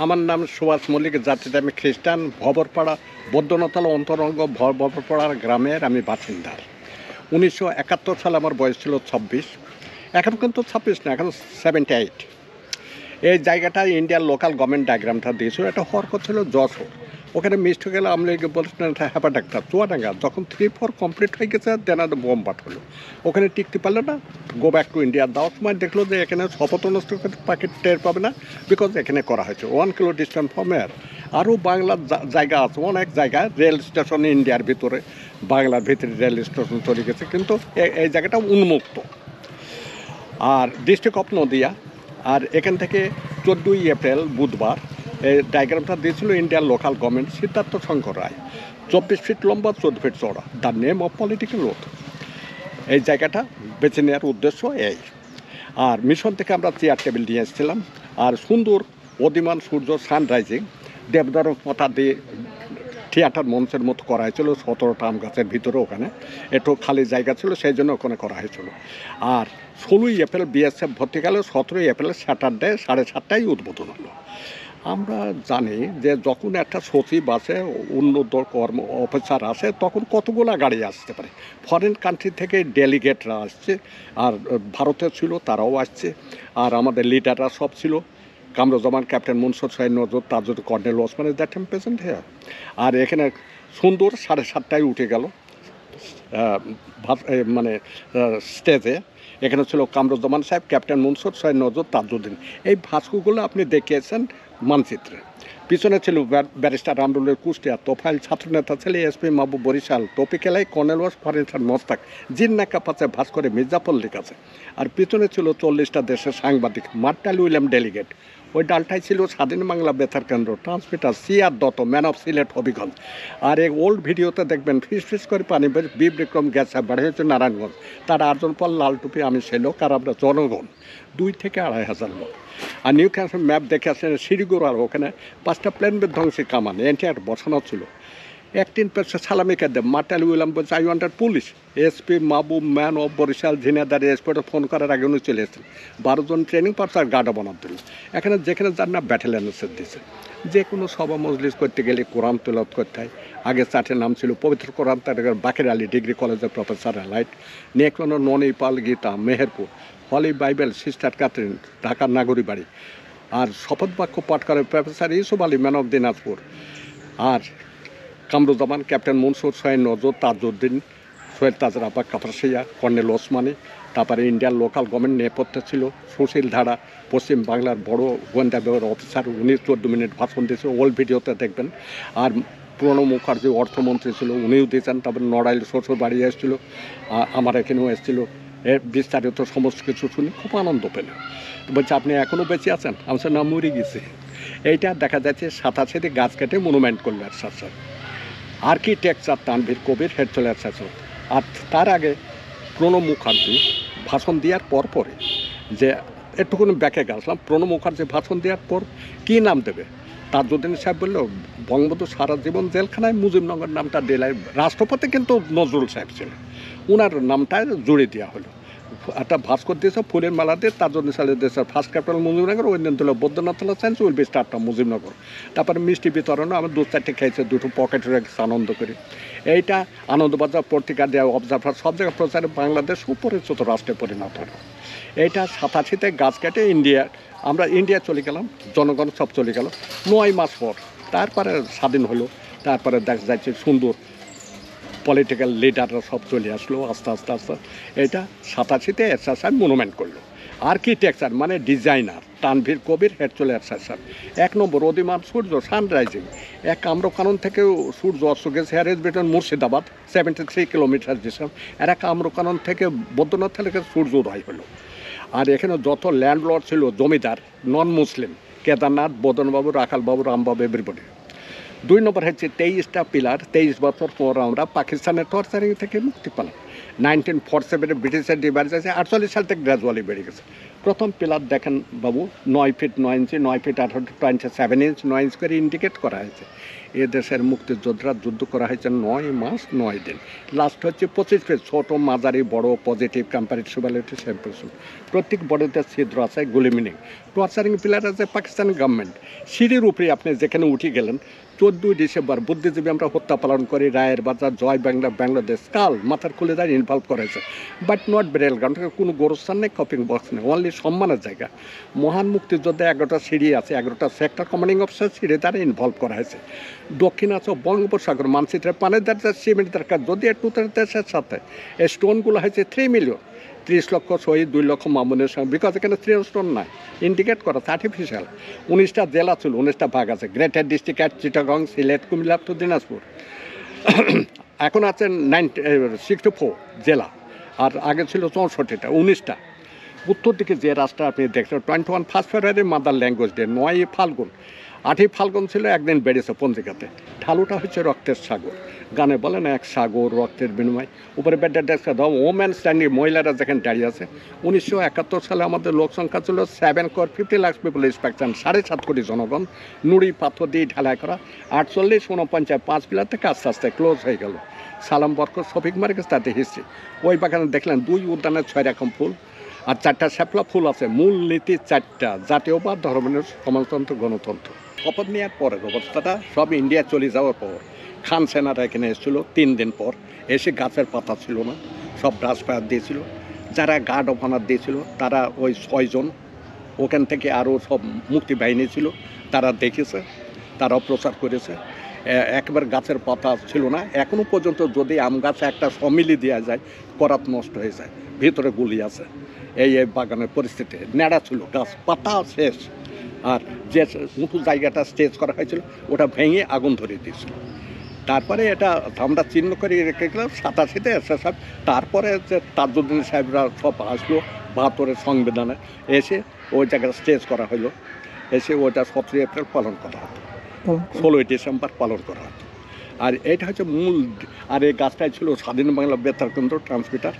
আমার নাম সুভাষ মল্লিক, জাতিতে আমি খ্রিস্টান। ভবরপাড়া বৈদ্যনাথতলা অন্তরঙ্গ ভবরপাড়ার গ্রামের আমি বাসিন্দা। 1971 সালে আমার বয়স ছিল 26। এখন কিন্তু 26 না, এখন 78। এই জায়গাটা ইন্ডিয়ার লোকাল গভর্নমেন্ট ডায়াগ্রামটা দিয়েছিল। এটা হওয়ার কথা ছিল যশোর। ওখানে মিস হয়ে গেলে আমি বলেছিলেন এটা হ্যাপা ডাক্তার চুয়াডাঙ্গা। যখন 3-4 কমপ্লিট হয়ে গেছে দেন আর বোম বাট হলো। ওখানে টিকতে পারলো না, গো ব্যাক টু ইন্ডিয়া। দেওয়ার সময় দেখলো যে এখানে শপথ অনুষ্ঠান পাখির টের পাবে না, বিকজ এখানে করা হয়েছে 1 কিলো ডিস্টেন্স ফ্রম এয়ার। আরও বাংলার জায়গা আছে, অনেক জায়গায় রেল স্টেশন ইন্ডিয়ার ভিতরে, বাংলার ভিতরে রেল স্টেশন চলে গেছে, কিন্তু এই জায়গাটা উন্মুক্ত। আর ডিস্ট্রিক্ট অফ নদিয়া। আর এখান থেকে 14ই এপ্রিল বুধবার এই ডায়াগ্রামটা দিয়েছিল Indian local government, Siddhartha Shankar Ray. 24 feet লম্বা, 14 ফিট চড়া। The name of political oath. এই জায়গাটা বেছে নেওয়ার উদ্দেশ্য এই। আর মিশন থেকে আমরা চেয়ার টেবিল নিয়ে এসেছিলাম। আর সুন্দর অদিমান সূর্য সানরাইজিং দেবদারু পাতা দিয়ে থিয়েটার মঞ্চের মতো করা হয়েছিল 17টা আম গাছের ভিতরে। ওখানে একটু খালি জায়গা ছিল, সেই জন্য ওখানে করা হয়েছিল। আর 16ই এপ্রিল বিএসএফ ভর্তি গেল, 17ই এপ্রিল স্যাটারডে 7:30টায় উদ্বোধন হলো। আমরা জানি যে যখন একটা সচিব আসে, উন্নত কর্ম অফিসার আসে, তখন কতগুলো গাড়ি আসতে পারে। ফরেন কান্ট্রি থেকে ডেলিগেটরা আসছে, আর ভারতের ছিল তারাও আসছে, আর আমাদের লিডাররা সব ছিল। Kamruzzaman, captain Mansur, Shahid Nazrul, Tajuddin, colonel Osman, that time present here. আর এখানে সুন্দর 7:30টায় উঠে গেল মানে স্টেজে। এখানে ছিল কামরুজ্জামান সাহেব, ক্যাপ্টেন মনসুর, শহীদ নজরুল, তাজুদ্দিন। এই ভাস্করগুলো আপনি দেখিয়েছেন মানচিত্রে। পিছনে ছিল ব্যারিস্টার রামরুলের কুষ্টিয়া, তোফাইল ছাত্রনেতা ছেলে এসপি মাহবুব বরিশাল, তৌফিক এলাই, কর্নেল ওয়াস, ফরেনসার মোস্তাক, জিন্নাকা পাচ্ছে ভাস্করে মির্জাফর লিখাছে। আর পিছনে ছিল 40টা দেশের সাংবাদিক, মার্টাল উইলিয়াম ডেলিগেট। ওই ডালটাই ছিল স্বাধীন Bangla Betar Kendra, transmitter CR Dutta, man of Sylhet Habiganj. আর এই ওল্ড ভিডিওতে দেখবেন ফিস ফিস করে পানি বের বি বিক্রম গ্যাস বাড়ি হয়েছে নারায়ণগঞ্জ। তার 8জন পর লাল টুপি, আমি সে লোক, আর আমরা জনগণ 2 থেকে 2,500 লোক। আর নিউ ক্যান্সার ম্যাপ দেখে আসেন শিরিগুড়ার ওখানে 5টা প্লেন বিধ্বংসী কামান এনটিআর বসানো ছিল। 1 পেশা সালামি কাদ্দে মার্টাল উইলিয়াম বলছে I wanted police. SP Mahbub, man of Barisal, ঝিনাদারি এসপিটা ফোন করার আগে উনি চলে এসেছেন। 12 জন ট্রেনিং পার্সন আর গার্ডও বানাতে দিল। এখানে যেখানে যার না ব্যাটালিয়ানের দিচ্ছে। যে কোনো সভা মজলিস করতে গেলে কোরআন তেলাওয়াত করতে হয়। আগে 4টের নাম ছিল পবিত্র কোরআন, তার বাকের আলী ডিগ্রি কলেজের প্রফেসর লাইট, নেকলানো Noni Pal, Gita Meherpur, holy Bible, sister Catherine, ঢাকার নাগরিবাড়ি। আর শপথ বাক্য পাঠ করে professor Yusuf Ali, man of Dinajpur. আর কামরুজ্জামান, ক্যাপ্টেন মনসুর, শহীদ নজরুল, তাজউদ্দিন, সৈয়দ তাজরাপা, কাপাসিয়া, কর্নেল ওসমানী। তারপরে ইন্ডিয়ান লোকাল গভর্নমেন্ট নেপথ্যে ছিল সুশীল ধারা, পশ্চিম বাংলার বড় গোয়েন্দা বিভাগের অফিসার। উনি 14 মিনিট ভাষণ দিয়েছিল, ওল্ড ভিডিওতে দেখবেন। আর প্রণব মুখার্জি অর্থমন্ত্রী ছিল, উনিও দিয়েছেন। তারপরে নড়াইল শ্বশুর বাড়ি এসেছিল, আমার এখানেও এসেছিল। এর বিস্তারিত সমস্ত কিছু শুনি খুব আনন্দ পেল। বলছে আপনি এখনও বেঁচে আছেন? আমি না, মরে গেছি। এইটা দেখা যাচ্ছে 87 গাছ কেটে মনুমেন্ট করলো আর সাথে আর্কিটেকচার তানভীর কবির, হেড চলে আসছে। আর তার আগে প্রণব মুখার্জি ভাষণ দেওয়ার পরে যে একটুকুনি ব্যাকে গেছিলাম, প্রণব মুখার্জি ভাষণ দেওয়ার পর কী নাম দেবে? তাজউদ্দিন সাহেব বলল বঙ্গবন্ধু সারা জীবন জেলখানায়, মুজিবনগর নামটা দিলাই। রাষ্ট্রপতি কিন্তু নজরুল সাহেব ছিলেন, ওনার নামটা জুড়ে দেওয়া হলো। একটা ভাস্কর দিয়েছে ফুলের মালা দিয়ে, তাজউদ্দিন সাহেব দেশের ফার্স্ট ক্যাপিটাল মুজিবনগর, ওই দিন দিল Baidyanathtala science will be স্টার্টটা Mujibnagar. তারপরে মিষ্টি বিতরণ আমি 2-4টে খেয়েছে, 2টো পকেটে রেখেছে আনন্দ করি। এইটা আনন্দবাজার পত্রিকা দেওয়া অবজারভার সব জায়গায় প্রচারে বাংলাদেশ সুপরিচিত রাষ্ট্রে পরিণত হলো। এইটা 87-তে গাছ কেটে আমরা ইন্ডিয়া চলে গেলাম, জনগণ সব চলে গেল। 9 মাস পর তারপরে স্বাধীন হলো। তারপরে দেখা যাচ্ছে সুন্দর পলিটিক্যাল লিডাররা সব চলে আসলো আস্তে আস্তে আস্তে। এটা 87-তে এরশাদ সাহেব মনুমেন্ট করলো। আর্কিটেকচার মানে ডিজাইনার তানভীর কবির, হেড চলে এরশাদ সাহেব। 1 নম্বর অদিমান সূর্য সানরাইজিং। কামরুকানন থেকে সূর্য অস্ত গেছে, হ্যারেজ বেটন মুর্শিদাবাদ 73 কিলোমিটার ডিস্টেন্স। কামরুকানন থেকে বৈদ্যনাথ থেকে সূর্য উদয় হলো। আর এখানে যত ল্যান্ডলর্ড ছিল জমিদার নন মুসলিম, কেদারনাথ, বদনবাবু, রাখালবাবু, রামবাবু, এভরিবডি। 2 নম্বর হচ্ছে 23টা পিলার। 23 বছর পর আমরা পাকিস্তানের টর্চারিং থেকে মুক্তি পেলাম। 1947 ব্রিটিশের ডিভাইস আছে, 48 সাল থেকে গ্র্যাজুয়ালি বেড়ে গেছে। প্রথম পিলার দেখেন বাবু 9 ফিট 9 ইঞ্চি, 9 ফিট 27 ইঞ্চ, 9 ইঞ্চ করে ইন্ডিকেট করা হয়েছে। এ দেশের মুক্তিযোদ্ধারা যুদ্ধ করা হয়েছে 9 মাস 9 দিন। লাস্ট হচ্ছে 25 ফিট, ছোটো মাঝারি বড় পজিটিভ কম্পারেটিভ সেম্পল। প্রত্যেক বডিতে ছিদ্র আছে, গুলি মিনিং। টর্চারিং পিলার আছে পাকিস্তানি গভর্নমেন্ট। সিঁড়ির উপরে আপনি যেখানে উঠে গেলেন 14 ডিসেম্বর বুদ্ধিজীবী আমরা হত্যা পালন করি, রায়ের বাজার, জয় বাংলা, বাংলাদেশ, কাল মাথার খুলে দেয় ইনভলভ করেছে, বাট নট বেরিয়াল গ্রাউন্ড, কোনো গোরস্থান নেই, কপিং বক্স নেই, অনলি সম্মানের জায়গা। মহান মুক্তিযোদ্ধা 11টা সিঁড়ি আছে, 11টা সেক্টর কমান্ডিং অফিসার সিঁড়ি দ্বারা ইনভলভ করা হয়েছে। দক্ষিণ আছে বঙ্গোপসাগর, মানচিত্রে পানির দরকার, সিমেন্ট দরকার, যদি একটু দেশের সাথে এই স্টোনগুলো হয়েছে 3 মিলিয়ন, 30 লক্ষ শহীদ, 2 লক্ষ মামুনের সঙ্গে, বিকজ এখানে 3 স্টোন নাই, ইন্ডিকেট করা আর্টিফিশিয়াল। 19টা জেলা ছিল, 19টা ভাগ আছে, greater district, Chittagong, Sylhet, Comilla to Dinajpur. এখন আছে 64 জেলা, আর আগে ছিল 64টা, 19টা। উত্তর দিকে যে রাস্তা আপনি দেখছেন 21 first February mother language day, 9 ফাল্গুন, 8ই ফাল্গুন ছিল, একদিন বেড়েছে পঞ্জিকাতে। ঢালুটা হচ্ছে রক্তের সাগর, গানে বলেন এক সাগর রক্তের বিনিময়। উপরে বেডের ডেস্ক দাও ওমেন স্ট্যান্ডিং, মহিলারা যেখানে দাঁড়িয়ে আছে। 1971 সালে আমাদের লোক সংখ্যা ছিল 7 crore 50 লাখ পিপল ইন্সপেকশন, 7.5 কোটি জনগণ, নুড়ি পাথর দিয়ে ঢালাই করা। 48, 49, 5 পিলার থেকে আস্তে আস্তে ক্লোজ হয়ে গেল। সালাম বরকত, শফিক মার্কেস, তাতে হিস্ট্রি। ওই বাগানে দেখলেন 2 উদ্যানের 6 রকম ফুল, আর 4টা শ্যাপলা ফুল আছে। মূল নীতি 4টা, জাতীয়বাদ, ধর্মের, সমাজতন্ত্র, গণতন্ত্র। শপথ নেওয়ার পরের অবস্থাটা সব ইন্ডিয়া চলে যাওয়ার পর খান সেনারা এখানে এসেছিলো 3 দিন পর। এসে গাছের পাতা ছিল না, সব ব্রাশ ফায়ার দিয়েছিল। যারা গার্ড অফ অনার দিয়েছিল তারা ওই 6 জন, ওখান থেকে আরও সব মুক্তি বাহিনী ছিল, তারা দেখেছে, তারাও প্রচার করেছে। একবার গাছের পাতা ছিল না। এখনও পর্যন্ত যদি আম গাছে একটা সমিলি দেওয়া যায়, করাত নষ্ট হয়ে যায়, ভিতরে গুলি আছে। এই বাগানের পরিস্থিতি ন্যাড়া ছিল, গাছ পাতা শেষ। আর যে উঁচু জায়গাটা স্টেজ করা হয়েছিল ওটা ভেঙে আগুন ধরিয়ে দিয়েছিল। তারপরে এটা আমরা চিহ্ন করে রেখে গেলাম 87-তে এসএসএফ। তারপরে যে তাজউদ্দিন সাহেবরা সব আসলো 72-এর সংবিধানে, এসে ওই জায়গায় স্টেজ করা হলো। এসে ওটা 17 এপ্রিল পালন করা হতো, 16ই ডিসেম্বর পালন করা হতো। আর এটা হচ্ছে মূল। আর এই গাছটাই ছিল স্বাধীন বাংলা বেতার কেন্দ্র ট্রান্সমিটার।